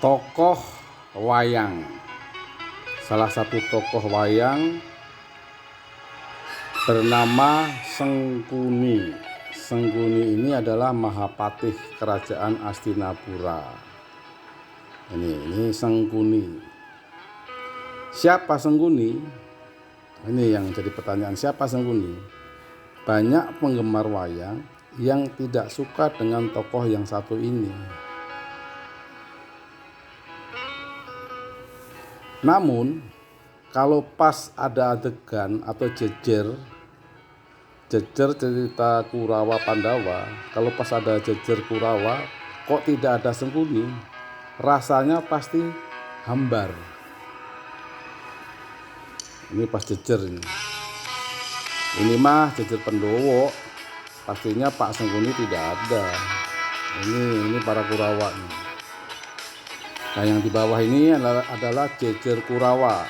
Tokoh wayang. Salah satu tokoh wayang bernama Sengkuni. Sengkuni ini adalah Mahapatih Kerajaan Astinapura. Ini Sengkuni. Siapa Sengkuni? Ini yang jadi pertanyaan, siapa Sengkuni? Banyak penggemar wayang yang tidak suka dengan tokoh yang satu ini. Namun kalau pas ada adegan atau jejer cerita Kurawa Pandawa, kalau pas ada jejer Kurawa kok tidak ada Sengkuni, rasanya pasti hambar. Ini pas jejer ini mah jejer Pendowo, pastinya Pak Sengkuni tidak ada. Ini para Kurawa nih. Nah, yang di bawah ini adalah jejer Kurawa,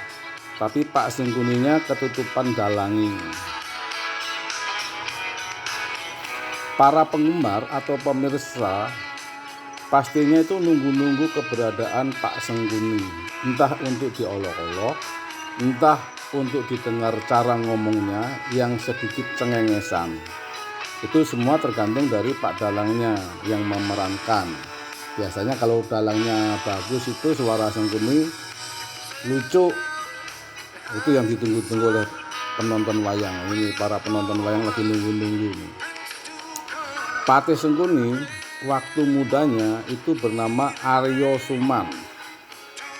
tapi Pak Sengkuninya ketutupan dalangi. Para penggemar atau pemirsa pastinya itu nunggu-nunggu keberadaan Pak Sengkuni, entah untuk diolok-olok, entah untuk didengar cara ngomongnya yang sedikit cengengesan. Itu semua tergantung dari Pak Dalangnya yang memerankan. Biasanya kalau dalangnya bagus itu suara Sengkuni lucu, itu yang ditunggu-tunggu oleh penonton wayang. Ini para penonton wayang lagi nunggu-nunggu. Patih Sengkuni waktu mudanya itu bernama Aryo Suman,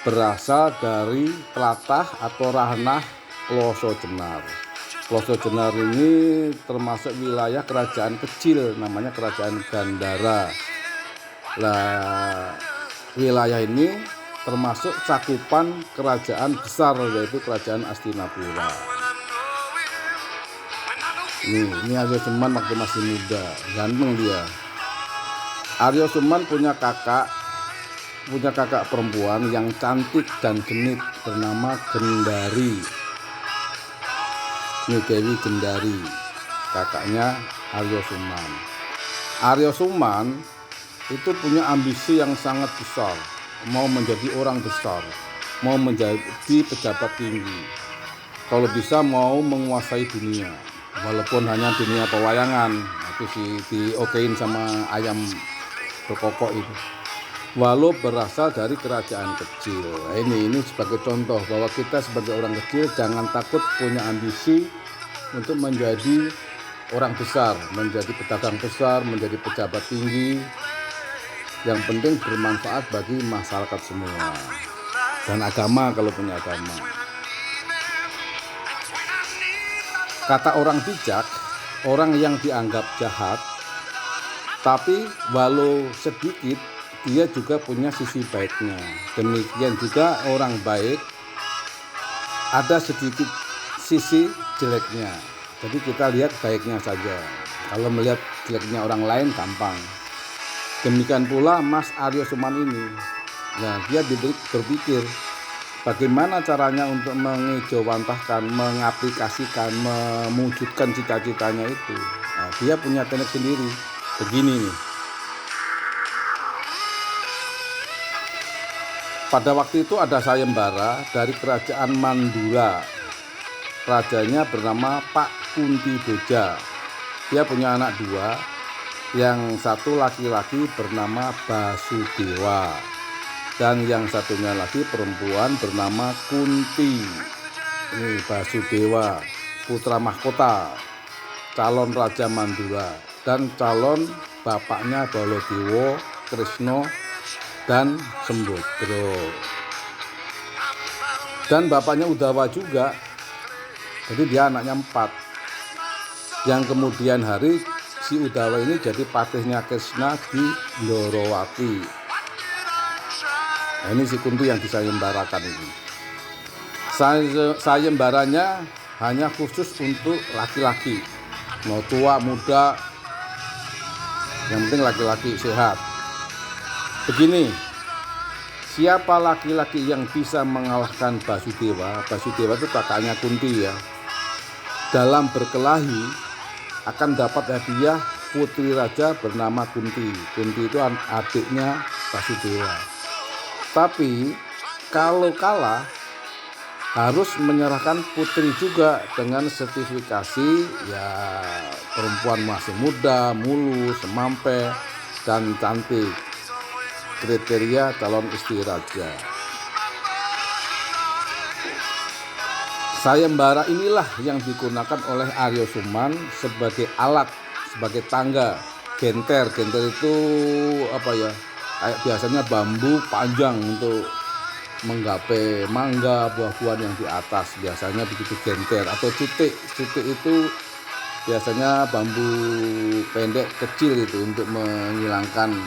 berasal dari tlatah atau ranah Ploso Jenar. Ploso Jenar ini termasuk wilayah kerajaan kecil, namanya Kerajaan Gandara. Nah, wilayah ini termasuk cakupan kerajaan besar, yaitu Kerajaan Astinapura. Ini Aryo Suman waktu masih muda, ganteng dia. Aryo Suman punya kakak perempuan yang cantik dan genit bernama Gendari. Ini Dewi Gendari, kakaknya Aryo Suman. Aryo Suman itu punya ambisi yang sangat besar, mau menjadi orang besar, mau menjadi pejabat tinggi, kalau bisa mau menguasai dunia, walaupun hanya dunia pewayangan. Itu sih diokein sama ayam berkokok itu, walau berasal dari kerajaan kecil. Nah, ini sebagai contoh bahwa kita sebagai orang kecil jangan takut punya ambisi untuk menjadi orang besar, menjadi pedagang besar, menjadi pejabat tinggi. Yang penting bermanfaat bagi masyarakat semua, dan agama kalau punya agama. Kata orang bijak, orang yang dianggap jahat tapi walau sedikit dia juga punya sisi baiknya. Demikian juga orang baik ada sedikit sisi jeleknya. Jadi kita lihat baiknya saja. Kalau melihat jeleknya orang lain gampang. Demikian pula Mas Aryo Suman ini. Nah, dia berpikir bagaimana caranya untuk mengejawantahkan, mengaplikasikan, mewujudkan cita-citanya itu. Nah, dia punya teknik sendiri. Begini nih. Pada waktu itu ada sayembara dari kerajaan Mandura. Rajanya bernama Pak Kunti Boja. Dia punya anak dua, yang satu laki-laki bernama Basudewa, dan yang satunya lagi perempuan bernama Kunti. Ini Basudewa, putra mahkota, calon Raja Mandura, dan calon bapaknya Baladewa, Krisna, dan Sembodro. Dan bapaknya Udawa juga. Jadi dia anaknya 4. Yang kemudian hari si Udawa ini jadi patihnya Krisna di Ndorowati. Nah, ini si Kunti yang disayembarakan ini. Sayembaranya hanya khusus untuk laki-laki, mau tua muda, yang penting laki-laki sehat. Begini, siapa laki-laki yang bisa mengalahkan Basudewa? Basudewa itu kakaknya Kunti ya. Dalam berkelahi akan dapat hadiah putri raja bernama Kunti. Kunti itu adiknya Basudewa. Tapi kalau kalah harus menyerahkan putri juga dengan sertifikasi ya perempuan masih muda, mulus, semampe, dan cantik. Kriteria calon istri raja. Sayembara inilah yang digunakan oleh Aryo Suman sebagai alat, sebagai tangga. Genter itu apa ya? Kayak biasanya bambu panjang untuk menggapai mangga, buah-buahan yang di atas. Biasanya begitu genter atau cutik. Cutik itu biasanya bambu pendek kecil itu untuk menghilangkan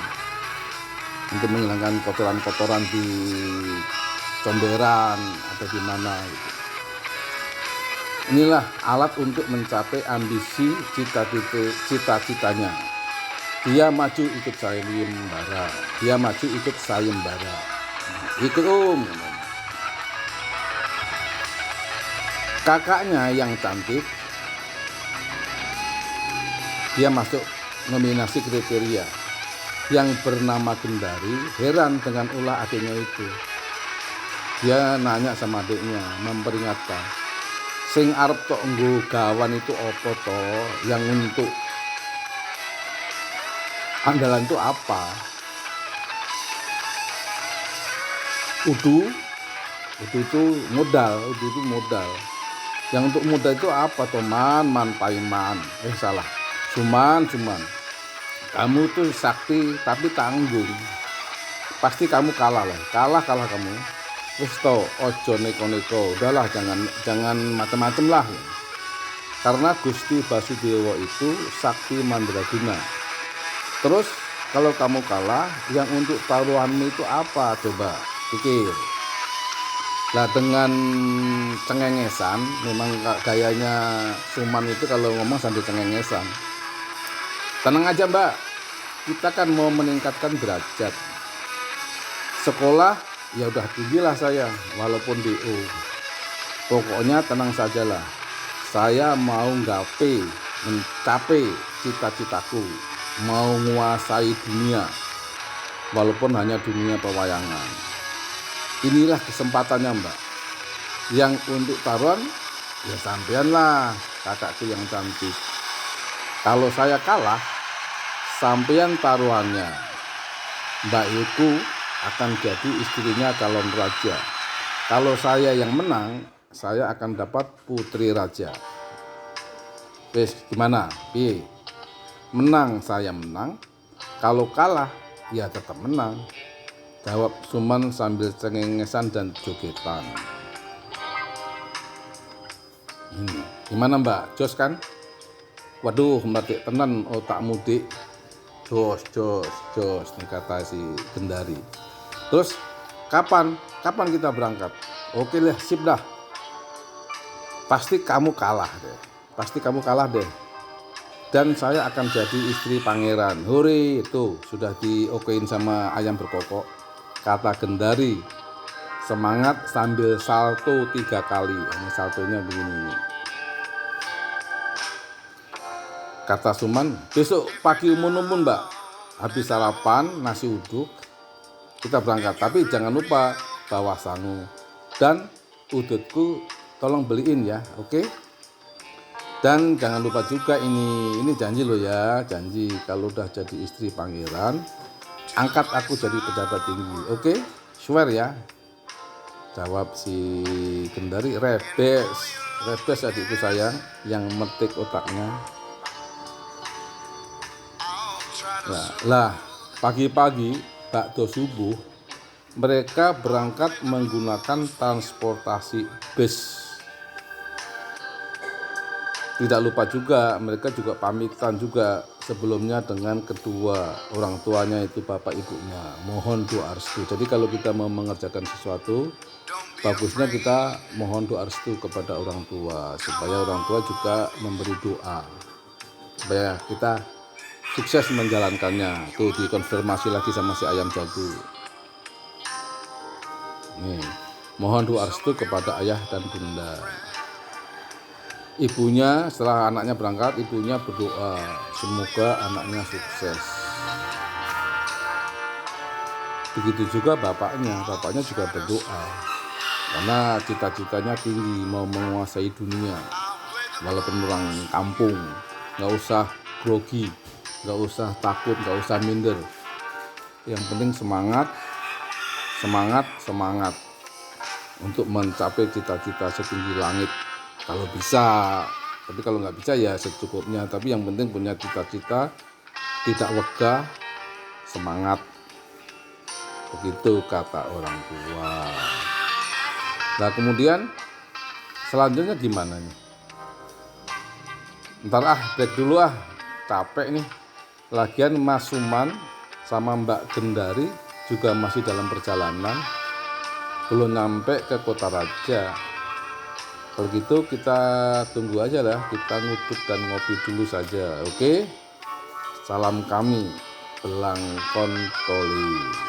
kotoran-kotoran di comberan atau di mana gitu. Inilah alat untuk mencapai ambisi cita-citanya. Dia maju ikut sayembara. Ikut kakaknya yang cantik, dia masuk nominasi kriteria. Yang bernama Gendari heran dengan ulah adiknya itu. Dia nanya sama adiknya, memperingatkan, sing arep tok nggo gawan itu apa to, yang untuk andalan itu apa? Udu itu modal. Yang untuk modal itu apa toh? Paiman. Salah. Suman. Kamu tuh sakti tapi tanggung. Pasti kamu kalah kamu. Wis to, ojo neko-neko. Udahlah, jangan macam-macam lah. Karena Gusti Basudewa itu sakti mandraguna. Terus kalau kamu kalah, yang untuk taruhanmu itu apa? Coba pikir. Lah dengan cengengesan, memang gayanya Suman itu kalau ngomong sambil cengengesan. Tenang aja mbak, kita kan mau meningkatkan derajat. Sekolah ya udah tinggilah saya, walaupun DO. Pokoknya tenang sajalah. Saya mau mencapai cita-citaku, mau menguasai dunia, walaupun hanya dunia pewayangan. Inilah kesempatannya mbak. Yang untuk taruhan ya sampean lah, kakakku yang cantik. Kalau saya kalah, sampean taruhannya. Mbak Yuku akan jadi istrinya calon raja. Kalau saya yang menang, saya akan dapat putri raja. Wes gimana? Menang saya menang. Kalau kalah ya tetap menang. Jawab Suman sambil cengengesan dan jogetan. Gimana mbak? Jos kan? Waduh, mbak tenan otak mudik. Jos nih kata si Gendari. Terus kapan kita berangkat? Oke lah, sip dah. Pasti kamu kalah deh. Dan saya akan jadi istri pangeran. Hore, itu sudah diokein sama ayam berkokok. Kata Gendari. Semangat sambil salto 3 kali. Ini saltonya begini. Kata Suman, besok pagi umun mbak, habis sarapan nasi uduk kita berangkat. Tapi jangan lupa bawa sangu dan udutku tolong beliin ya, oke? Dan jangan lupa juga ini janji lo ya, janji kalau udah jadi istri pangeran, angkat aku jadi pejabat tinggi, oke? Swear ya. Jawab si Gendari, rebes adikku sayang yang metik otaknya. Lah, pagi-pagi bakdo subuh mereka berangkat menggunakan transportasi bus. Tidak lupa juga mereka juga pamitan juga sebelumnya dengan kedua orang tuanya, itu bapak ibunya. Mohon doa restu. Jadi kalau kita mau mengerjakan sesuatu, bagusnya kita mohon doa restu kepada orang tua supaya orang tua juga memberi doa supaya kita sukses menjalankannya. Tuh dikonfirmasi lagi sama si ayam jago. Nih, mohon doa restu kepada ayah dan bunda. Ibunya setelah anaknya berangkat, ibunya berdoa semoga anaknya sukses. Begitu juga bapaknya juga berdoa karena cita-citanya tinggi, mau menguasai dunia. Walaupun orang kampung, nggak usah grogi, nggak usah takut, nggak usah minder. Yang penting semangat untuk mencapai cita-cita setinggi langit. Kalau bisa, tapi kalau nggak bisa ya secukupnya. Tapi yang penting punya cita-cita, tidak wegah, semangat. Begitu kata orang tua. Nah kemudian selanjutnya gimana nih? Ntar break dulu capek nih. Lagian Mas Suman sama Mbak Gendari juga masih dalam perjalanan, belum nyampe ke Kota Raja. Kalau gitu kita tunggu aja lah, kita nguduk dan ngopi dulu saja, oke? Salam kami, Belang Kontoli.